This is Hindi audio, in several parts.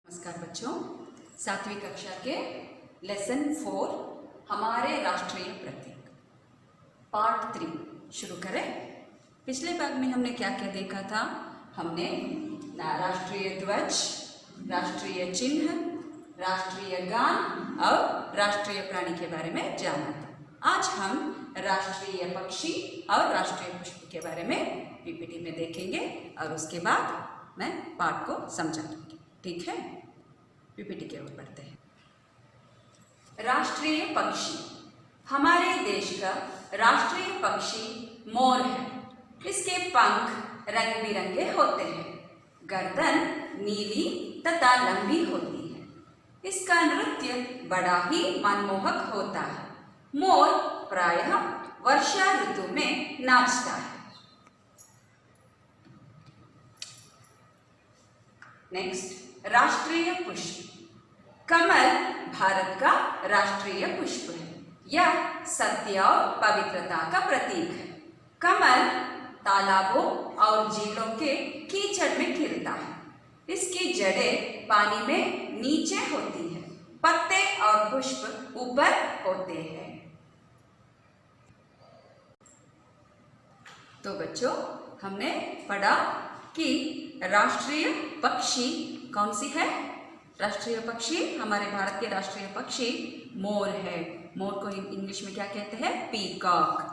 नमस्कार बच्चों, 7वीं कक्षा के लेसन 4 हमारे राष्ट्रीय प्रतीक पार्ट 3 शुरू करें। पिछले भाग में हमने क्या क्या देखा था? हमने राष्ट्रीय ध्वज, राष्ट्रीय चिन्ह, राष्ट्रीय गान और राष्ट्रीय प्राणी के बारे में जाना था। आज हम राष्ट्रीय पक्षी और राष्ट्रीय पुष्प के बारे में पीपीटी में देखेंगे और उसके बाद मैं पाठ को समझा दूंगी। ठीक है, पीपीटी के ओर बढ़ते हैं। राष्ट्रीय पक्षी, हमारे देश का राष्ट्रीय पक्षी मोर है। इसके पंख रंग बिरंगे होते हैं, गर्दन नीली तथा लंबी होती है। इसका नृत्य बड़ा ही मनमोहक होता है। मोर प्रायः वर्षा ऋतु में नाचता है। नेक्स्ट, राष्ट्रीय पुष्प। कमल भारत का राष्ट्रीय पुष्प है। यह सत्य और पवित्रता का प्रतीक है। कमल तालाबों और झीलों के कीचड़ में खिलता है। इसकी जड़ें पानी में नीचे होती है, पत्ते और पुष्प ऊपर होते हैं। तो बच्चों, हमने पढ़ा कि राष्ट्रीय पक्षी कौन सी है? राष्ट्रीय पक्षी, हमारे भारत के राष्ट्रीय पक्षी मोर है। मोर को इंग्लिश में क्या कहते हैं? पीकॉक।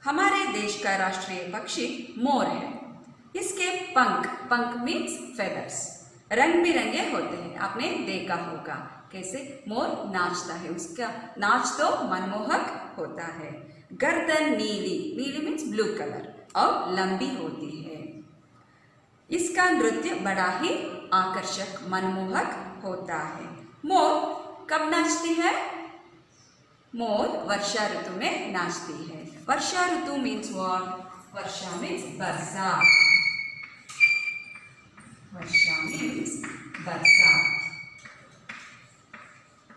हमारे देश का राष्ट्रीय पक्षी मोर है। इसके पंख मीन्स फेदर्स, रंग बिरंगे होते हैं। आपने देखा होगा कैसे मोर नाचता है, उसका नाच तो मनमोहक होता है। गर्दन नीली मीन्स ब्लू कलर और लंबी होती है। इसका नृत्य बड़ा ही आकर्षक मनमोहक होता है। मोर कब नाचती है? मोर वर्षा ऋतु में नाचती है। वर्षा ऋतु मीन्स व्हाट? वर्षा मीन्स बरसात। वर्षा मीन्स बरसात।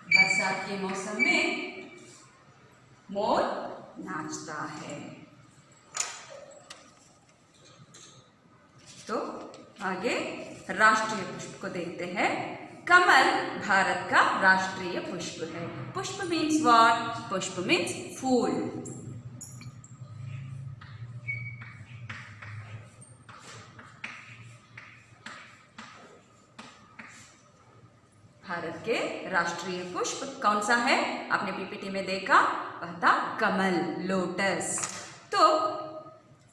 बरसात के मौसम में मोर नाचता है। तो आगे राष्ट्रीय पुष्प को देखते हैं। कमल भारत का राष्ट्रीय पुष्प है। पुष्प मीन्स व्हाट? पुष्प मीन्स फूल। भारत के राष्ट्रीय पुष्प कौन सा है? आपने पीपीटी में देखा, वह था कमल, लोटस। तो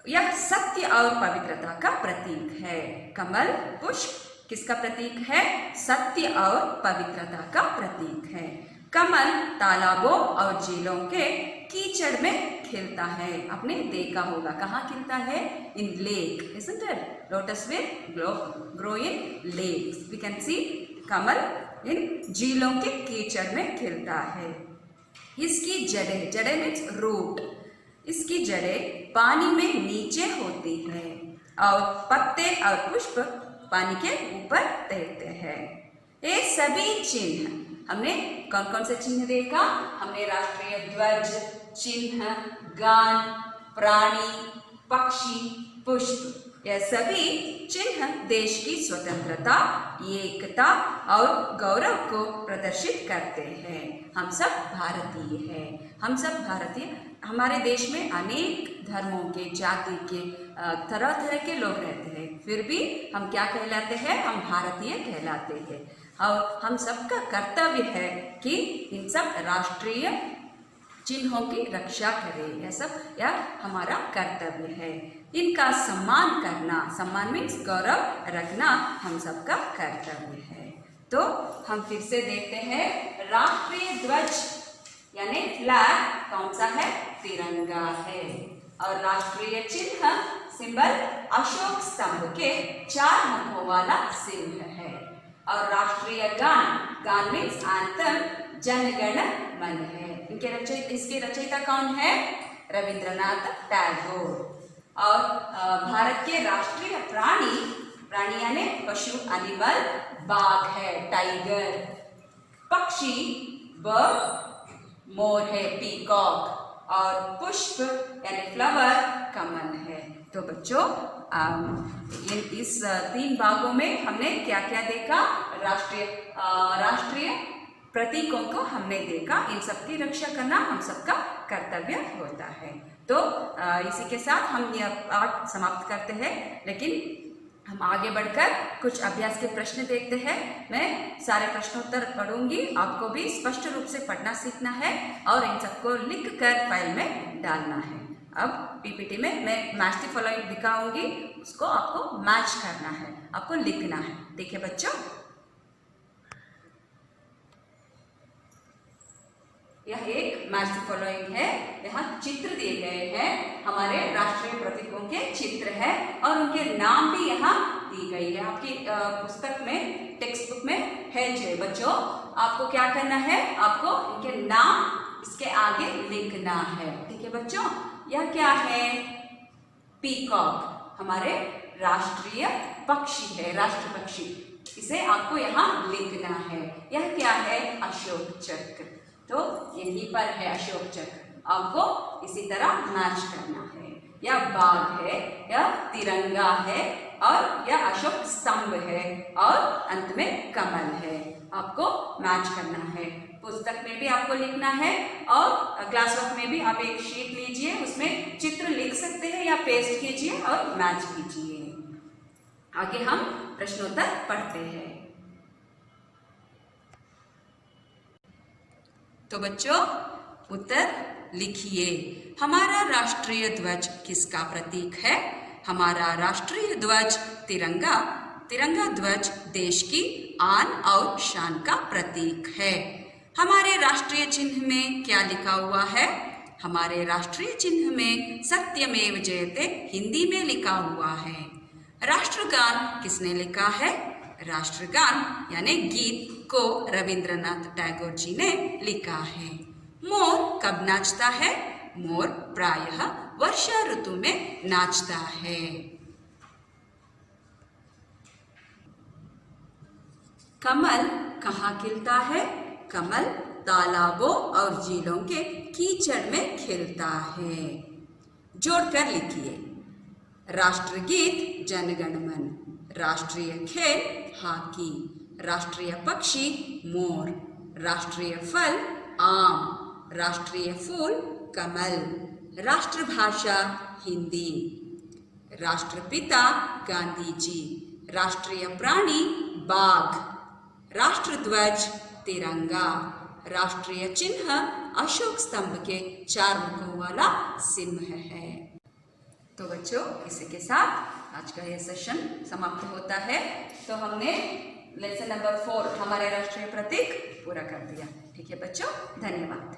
यह सत्य और पवित्रता का प्रतीक है। कमल पुष्प किसका प्रतीक है? सत्य और पवित्रता का प्रतीक है। कमल तालाबों और झीलों के कीचड़ में खिलता है। आपने देखा होगा, कहाँ खिलता है? इन lake, isn't it? Lotus will grow in lakes. We can see कमल इन झीलों के कीचड़ में खिलता है। इसकी जड़ें मीन्स रूट, इसकी जड़ें पानी में नीचे होती है और पत्ते और पुष्प पानी के ऊपर तैरते हैं। ये सभी चिन्ह, हमने कौन कौन से चिन्ह देखा? हमने राष्ट्रीय ध्वज, चिन्ह, गान, प्राणी, पक्षी, पुष्प, यह सभी चिन्ह देश की स्वतंत्रता, एकता और गौरव को प्रदर्शित करते हैं। हम सब भारतीय हैं। हम सब भारतीय। हमारे देश में अनेक धर्मों के, जाति के, तरह तरह के लोग रहते हैं, फिर भी हम क्या कहलाते हैं? हम भारतीय कहलाते हैं। और हम सबका कर्तव्य है कि इन सब राष्ट्रीय चिन्हों की रक्षा करें। यह हमारा कर्तव्य है। इनका सम्मान करना, सम्मान मीन्स गौरव रखना, हम सबका कर्तव्य है। तो हम फिर से देखते हैं, राष्ट्रीय ध्वज यानी फ्लैग कौन सा है? तिरंगा है। और राष्ट्रीय चिन्ह, सिंबल, अशोक स्तंभ के 4 मुखों वाला सिंह है। और राष्ट्रीय गान मीन्स एंथम, जनगण मन है। इसके रचयिता कौन है? रविंद्रनाथ टैगोर। और भारत के राष्ट्रीय प्राणी यानी पशु, एनिमल, बाघ है, टाइगर। पक्षी, बर्ड, मोर है, पीकॉक। और पुष्प यानी फ्लावर, कमल है। तो बच्चों इस 3 भागों में हमने क्या क्या देखा? राष्ट्रीय प्रतीकों को हमने देखा। इन सब की रक्षा करना हम सबका कर्तव्य होता है। तो इसी के साथ हम यह पाठ समाप्त करते हैं, लेकिन हम आगे बढ़कर कुछ अभ्यास के प्रश्न देखते हैं। मैं सारे प्रश्नोत्तर पढ़ूंगी, आपको भी स्पष्ट रूप से पढ़ना सीखना है और इन सबको लिख कर फाइल में डालना है। अब पीपीटी में मैं मैच द फॉलोइंग दिखाऊंगी, उसको आपको मैच करना है, आपको लिखना है। ठीक है बच्चों? यह एक मैच द फॉलोइंग है। यहाँ चित्र दिए गए हैं, हमारे राष्ट्रीय प्रतीकों के चित्र है और उनके नाम भी यहाँ दी गई है। आपकी पुस्तक में, टेक्स्ट बुक में है जे बच्चों। आपको क्या करना है? आपको इनके नाम इसके आगे लिखना है। ठीक है बच्चों? यह क्या है? पीकॉक हमारे राष्ट्रीय पक्षी है, राष्ट्र पक्षी। इसे आपको यहाँ लिखना है। यह क्या है? अशोक चक्र। तो यहीं पर है अशोक चक्र, आपको इसी तरह मैच करना है। यह बाघ है, यह तिरंगा है और यह अशोक स्तंभ है और अंत में कमल है। आपको मैच करना है। पुस्तक में भी आपको लिखना है और क्लास वर्क में भी आप एक शीट लीजिए, उसमें चित्र लिख सकते हैं या पेस्ट कीजिए और मैच कीजिए। आगे हम प्रश्नोत्तर पढ़ते हैं। तो बच्चों उत्तर लिखिए। हमारा राष्ट्रीय ध्वज किसका प्रतीक है? हमारा राष्ट्रीय ध्वज तिरंगा। तिरंगा ध्वज देश की आन और शान का प्रतीक है। हमारे राष्ट्रीय चिन्ह में क्या लिखा हुआ है? हमारे राष्ट्रीय चिन्ह में सत्यमेव जयते हिंदी में लिखा हुआ है। राष्ट्रगान किसने लिखा है? राष्ट्रगान यानी गीत को रविंद्रनाथ टैगोर जी ने लिखा है। मोर कब नाचता है? मोर प्रायः वर्षा ऋतु में नाचता है। कमल कहाँ खिलता है? कमल तालाबों और झीलों के कीचड़ में खिलता है। जोड़कर लिखिए। राष्ट्रगीत जनगण मन, राष्ट्रीय खेल हॉकी, राष्ट्रीय पक्षी मोर, राष्ट्रीय फल आम, राष्ट्रीय फूल कमल, राष्ट्रभाषा हिंदी, राष्ट्रपिता गांधी जी, राष्ट्रीय प्राणी बाघ, राष्ट्रध्वज तिरंगा, राष्ट्रीय चिन्ह अशोक स्तंभ के 4 मुखों वाला सिंह है। तो बच्चों इसी के साथ आज का यह सेशन समाप्त होता है। तो हमने लेसन नंबर 4 हमारे राष्ट्रीय प्रतीक पूरा कर दिया। ठीक है बच्चों, धन्यवाद।